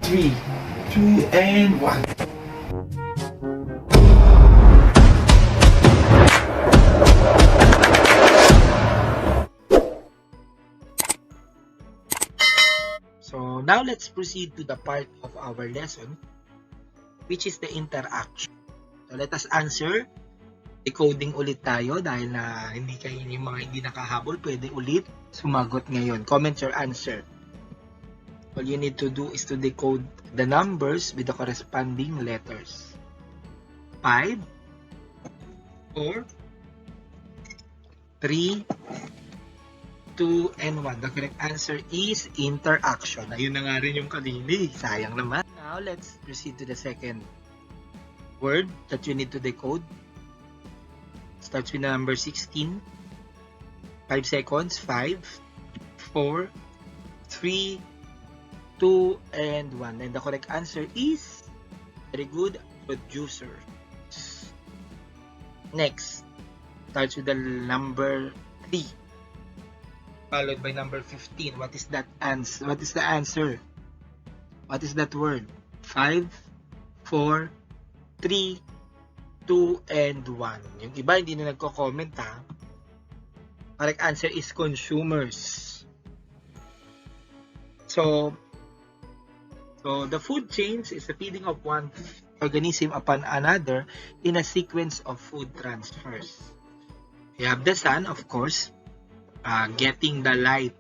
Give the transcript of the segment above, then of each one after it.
3, 2, and 1. So now let's proceed to the part of our lesson, which is the interaction. So let us answer. Decoding ulit tayo dahil na hindi kayo yung mga hindi nakahabol, pwede ulit sumagot ngayon. Comment your answer. All you need to do is to decode the numbers with the corresponding letters. 5, 4, 3, 2, and 1. The correct answer is interaction. Ayun na nga rin yung kanini. Sayang naman. Now, let's proceed to the second word that you need to decode. Starts with the number 16. 5 seconds. 5, 4, 3, 2, and 1. And the correct answer is very good, producer. Next, starts with the number 3. Followed by number 15. What is that answer? What is the answer? What is that word? 5, 4, 3, 2, and 1. Yung iba hindi na nagko-comment ha. Correct answer is consumers. So the food chains is the feeding of one organism upon another in a sequence of food transfers. You have the sun, of course, getting the light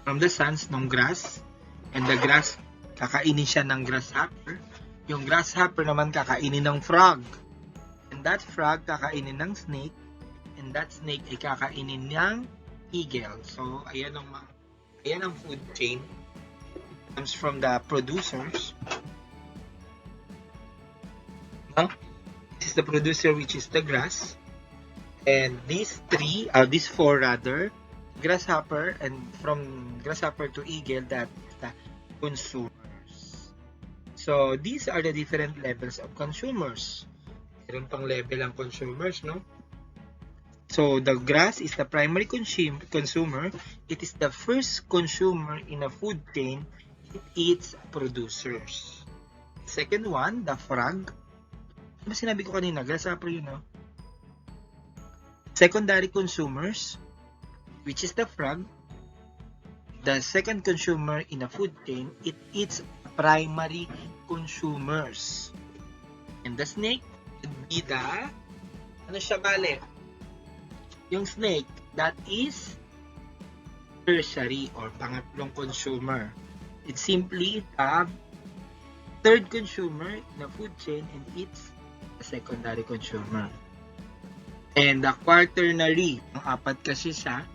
from the suns ng grass, and the grass, kakainin siya ng grasshopper. Yung grasshopper naman kakainin ng frog, and that frog kakainin ng snake, and that snake ay kakainin ng eagle. So ayan ang food chain. Comes from the producers. This is the producer, which is the grass. And these four rather, grasshopper, and from grasshopper to eagle, that is the consumers. So these are the different levels of consumers. Meron pang level ang consumers, no? So the grass is the primary consumer. It is the first consumer in a food chain. It eats producers. Second one, the frog. Ano ba sinabi ko kanina? Grasshopper yun, no? Secondary consumers, which is the frog. The second consumer in a food chain, it eats primary consumers. And the snake would be the, ano siya bale? Yung snake, that is tertiary or pangatlong consumer. It's simply the third consumer in the food chain, and it's the secondary consumer. And the quaternary, ang apat kasi siya,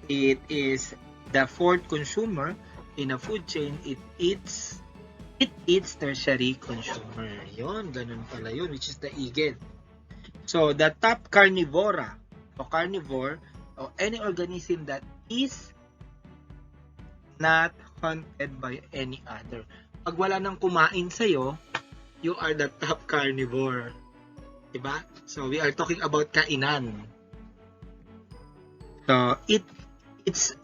it is the fourth consumer in a food chain. It eats tertiary consumer. Yun, ganun pala yun, which is the eagle. So the top carnivore or any organism that is not hunted by any other. Pag wala nang kumain sa'yo, you are the top carnivore. Diba? So, we are talking about kainan. So, it's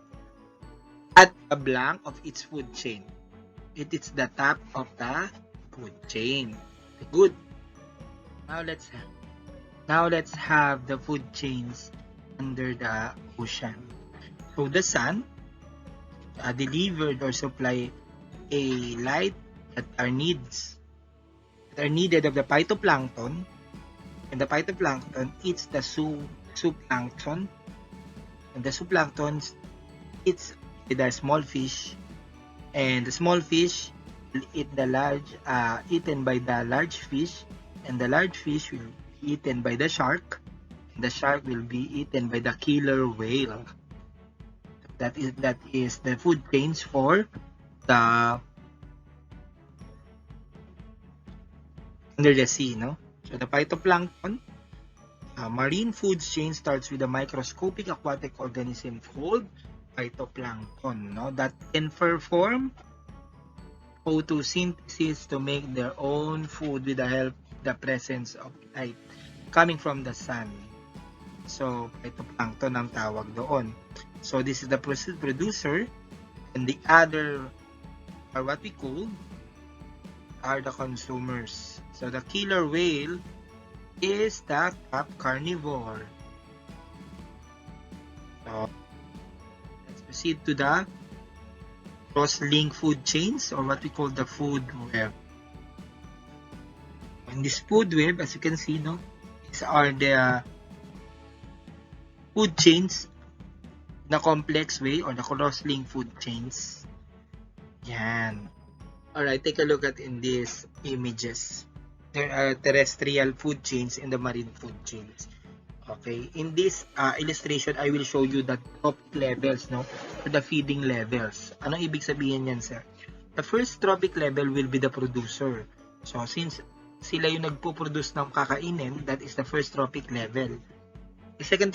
at the blank of its food chain. It is the top of the food chain. Good. Now, let's have the food chains under the ocean. So, the sun delivered or supply a light that are needed of the phytoplankton, and the phytoplankton eats the zooplankton, and the zooplankton eats the small fish, and the small fish will eat the eaten by the large fish, and the large fish will be eaten by the shark, and the shark will be eaten by the killer whale. That is the food chains for the under the sea, no? So the phytoplankton, marine food chain starts with a microscopic aquatic organism called phytoplankton, no? That can perform photosynthesis to make their own food with the help of the presence of light coming from the sun. So phytoplankton ang tawag doon. So this is the producer, and the other are what we call are the consumers. So the killer whale is the top carnivore. So let's proceed to the cross-link food chains, or what we call the food web. In this food web, as you can see, no, these are the food chains in a complex way, or the cross-link food chains. Yan. Alright, take a look at in these images. There are terrestrial food chains and the marine food chains. Okay, in this illustration, I will show you the trophic levels, no, or the feeding levels. Anong ibig sabihin yan, sir? The first trophic level will be the producer. So, since sila yung nagpo-produce ng kakainin, that is the first trophic level. The second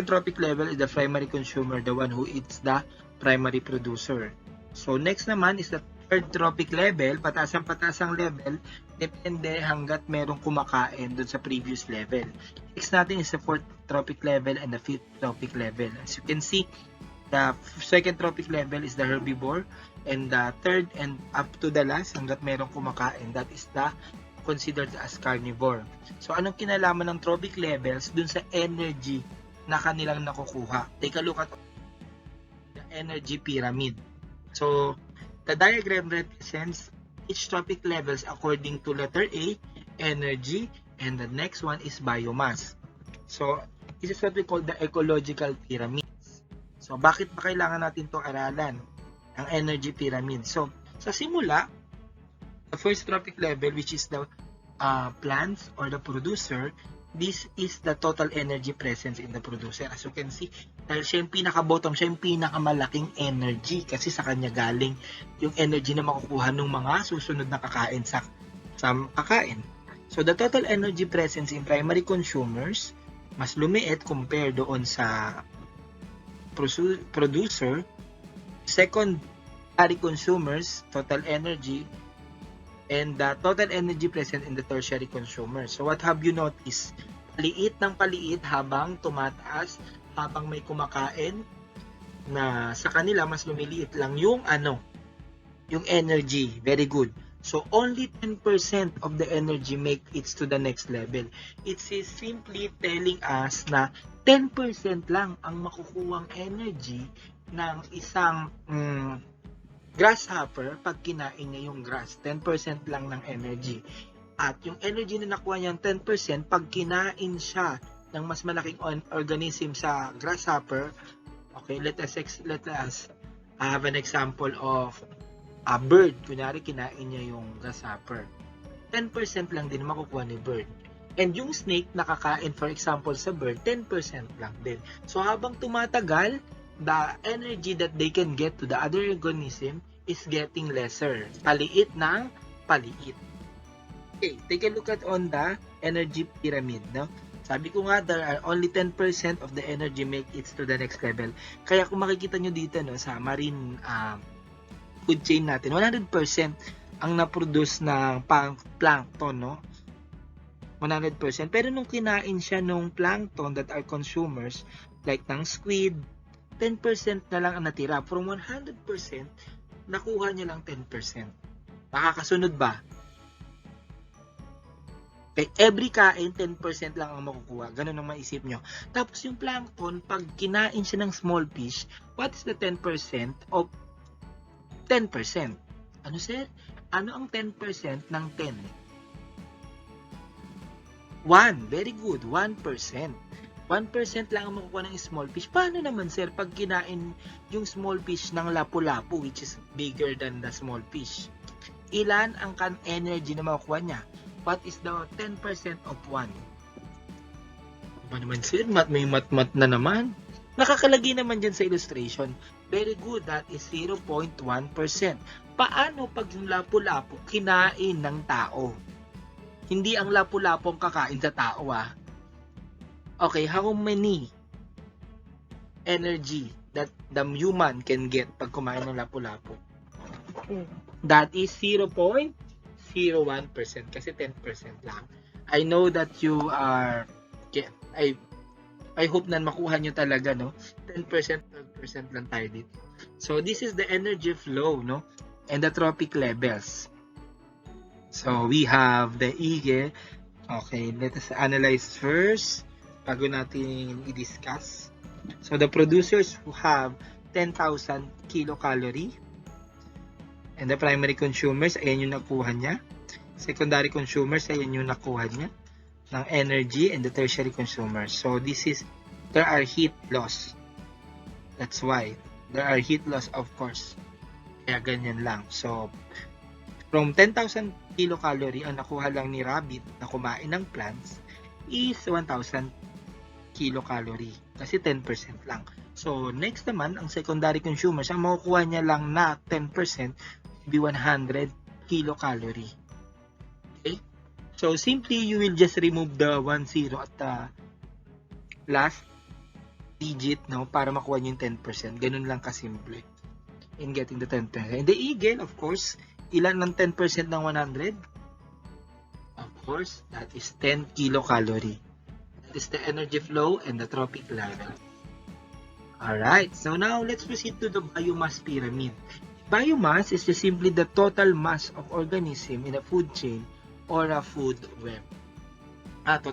trophic level is the primary consumer, the one who eats the primary producer. So, next naman is the third trophic level, patasang-patasang level, depende hanggat merong kumakain dun sa previous level. Next natin is the fourth trophic level and the fifth trophic level. As you can see, the second trophic level is the herbivore, and the third and up to the last, hanggat merong kumakain, that is the considered as carnivore. So, anong kinalaman ng trophic levels dun sa energy na kanilang nakukuha? Take a look at the energy pyramid. So, the diagram represents each trophic levels according to letter A, energy, and the next one is biomass. So, this is what we call the ecological pyramid. So, bakit ba kailangan natin itong aralan? Ang energy pyramid. So, sa simula, the first trophic level, which is the plants or the producer, this is the total energy presence in the producer. As you can see, dahil siya yung pinaka-bottom, siya yung pinakamalaking energy kasi sa kanya galing yung energy na makukuha ng mga susunod na kakain sa kakain. So, the total energy presence in primary consumers mas lumiit compared doon sa producer. Secondary consumers, total energy, and the total energy present in the tertiary consumer. So, what have you noticed? Paliit ng paliit habang tumataas, habang may kumakain, na sa kanila mas lumiliit lang yung yung energy. Very good. So, only 10% of the energy make it to the next level. It is simply telling us na 10% lang ang makukuhang energy ng isang grasshopper pag kinain niya yung grass. 10% lang ng energy. At yung energy na nakuha niyang 10%, pag kinain siya ng mas malaking organism sa grasshopper, okay, let us have an example of a bird. Kunyari, kinain niya yung grasshopper. 10% lang din makukuha ni bird. And yung snake, nakakain, for example, sa bird, 10% lang din. So, habang tumatagal, the energy that they can get to the other organism is getting lesser. Paliit ng paliit. Okay, take a look at on the energy pyramid. No? Sabi ko nga, there are only 10% of the energy make it to the next level. Kaya kung makikita nyo dito, no, sa marine food chain natin, 100% ang na-produce ng plankton, no? 100%. Pero nung kinain siya nung plankton that are consumers, like ng squid, 10% na lang ang natira. From 100%, nakuha niya lang 10%. Makakasunod ba? Okay, every kain, 10% lang ang makukuha. Ganun ang maisip nyo. Tapos yung plankton, pag kinain siya ng small fish, what is the 10% of 10%? Ano, sir? Ano ang 10% ng 10? 1. Very good. 1%. 1% lang ang makukuha ng small fish. Paano naman, sir, pag kinain yung small fish ng lapu-lapu, which is bigger than the small fish? Ilan ang energy na makukuha niya? What is the 10% of 1? Ano naman, sir? May mat-mat na naman. Nakakalagay naman dyan sa illustration. Very good. That is 0.1%. Paano pag yung lapu-lapu kinain ng tao? Hindi ang lapu-lapu ang kakain sa tao, Okay, how many energy that the human can get pag kumain ng lapu-lapu? That is 0.01% kasi 10% lang. I know that you are, I hope na makuha nyo talaga, no? 10%, 12% lang tayo dito. So, this is the energy flow, no? and the trophic levels. So, we have the eagle. Okay, let us analyze first bago natin i-discuss. So, the producers who have 10,000 kilocalorie and the primary consumers, ayan yung nakuha niya. Secondary consumers, ayan yung nakuha niya ng energy, and the tertiary consumers. So, there are heat loss. That's why. There are heat loss, of course. Kaya ganyan lang. So, from 10,000 kilocalorie, ang nakuha lang ni rabbit na kumain ng plants is 1,000 kilocalorie. Kasi 10% lang. So, next naman, ang secondary consumers, ang makukuha niya lang na 10% be 100 kilocalorie. Okay? So, simply, you will just remove the 10 at the last digit, no, para makuha niyo yung 10%. Ganun lang kasimple in getting the 10%. And the eagle, of course, ilan ng 10% ng 100? Of course, that is 10 kilocalorie. That is the energy flow and the trophic level. Alright, so now let's proceed to the biomass pyramid. Biomass is just simply the total mass of organism in a food chain or a food web.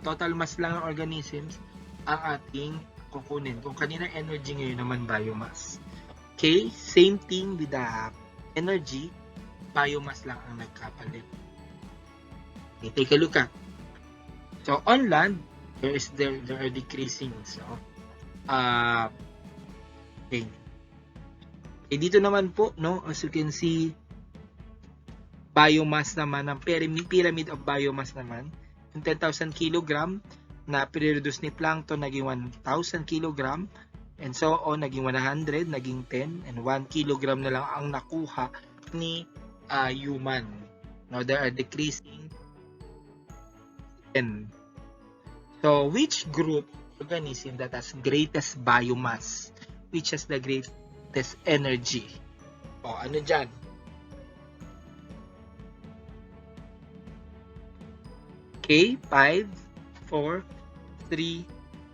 Total mass lang ng organisms ang ating kukunin. Kung kanina energy, ngayon naman biomass. Okay, same thing with the energy, biomass lang ang nagkapalit. Okay, take a look at. So on land, there are decreasing. So okay. Dito naman po, no, as you can see, biomass naman, ang pyramid of biomass naman, yung 10,000 kilogram na pre-reduce ni plankton naging 1,000 kilogram, and so on, naging 100, naging 10, and 1 kilogram na lang ang nakuha ni human. Now, there are decreasing 10. So, which group organism that has greatest biomass? Which has the greatest energy? O, ano dyan? Okay, 5, 4, 3,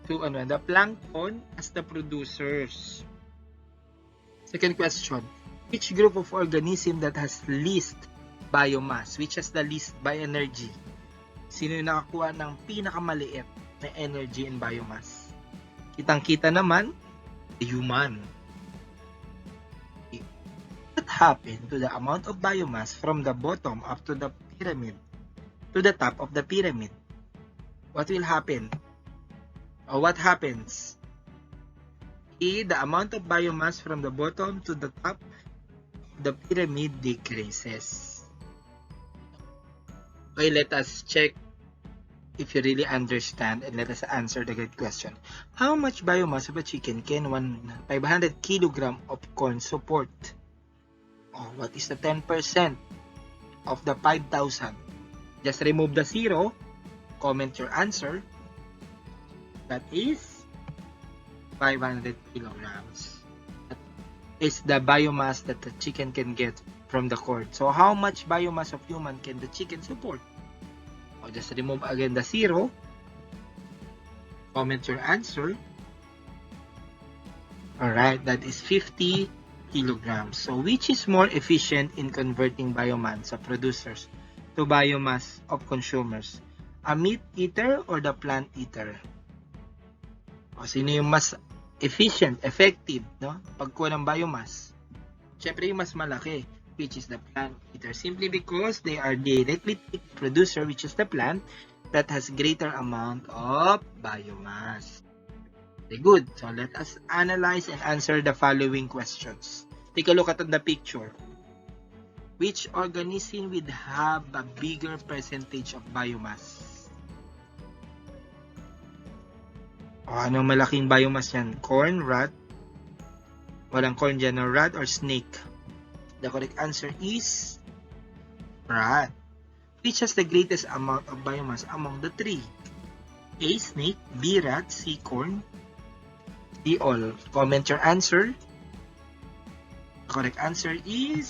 2, ano? The plankton as the producers. Second question. Which group of organism that has least biomass? Which has the least by energy? Sino yung nakakuha ng pinakamaliit na energy and biomass? Kitang-kita naman, the human. What happened to the amount of biomass from the bottom up to the pyramid, to the top of the pyramid? What will happen? Or what happens? The amount of biomass from the bottom to the top of the pyramid decreases. Okay, let us check if you really understand, and let us answer the good question. How much biomass of a chicken can 500 kilogram of corn support? What is the 10% of the 5,000? Just remove the 0, comment your answer. That is 500 kilograms. That is the biomass that the chicken can get from the corn. So how much biomass of human can the chicken support? Just remove again the 0, comment your answer. Alright, that is 50 kilograms. So which is more efficient in converting biomass of producers to biomass of consumers? A meat eater or the plant eater? Sino yung mas efficient, effective, no? Pagkuha ng biomass? Siyempre yung mas malaki, which is the plant eater, simply because they are directly the producer, which is the plant that has greater amount of biomass. Okay, good. So let us analyze and answer the following questions. Take a look at the picture. Which organism would have a bigger percentage of biomass? Anong malaking biomass yan? Corn, rat? Walang corn dyan, no? Rat or snake? The correct answer is rat. Which has the greatest amount of biomass among the three? A, snake, B, rat, C, corn, D, all. Comment your answer. The correct answer is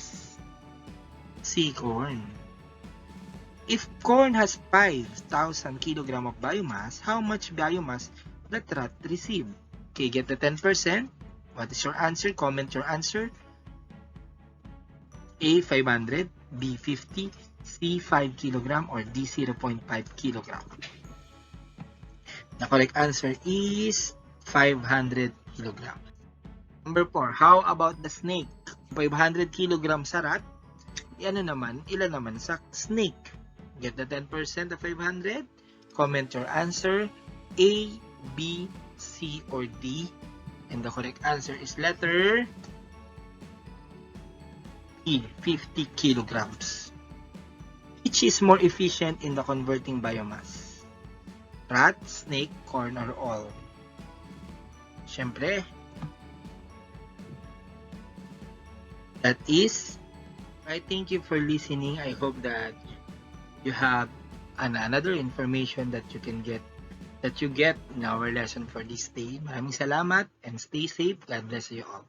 C, corn. If corn has 5,000 kilogram of biomass, how much biomass that rat receive? Okay, get the 10%. What is your answer? Comment your answer. A. 500, B. 50, C. 5 kg, or D. 0.5 kg. The correct answer is 500 kg. Number 4, how about the snake? 500 kg sa rat, ilan naman sa snake? Get the 10% of 500? Comment your answer, A, B, C, or D. And the correct answer is letter E, 50 kilograms. Which is more efficient in the converting biomass? Rat, snake, corn, or all? Siyempre, that is, I thank you for listening. I hope that you have another information that you get in our lesson for this day. Maraming salamat and stay safe. God bless you all.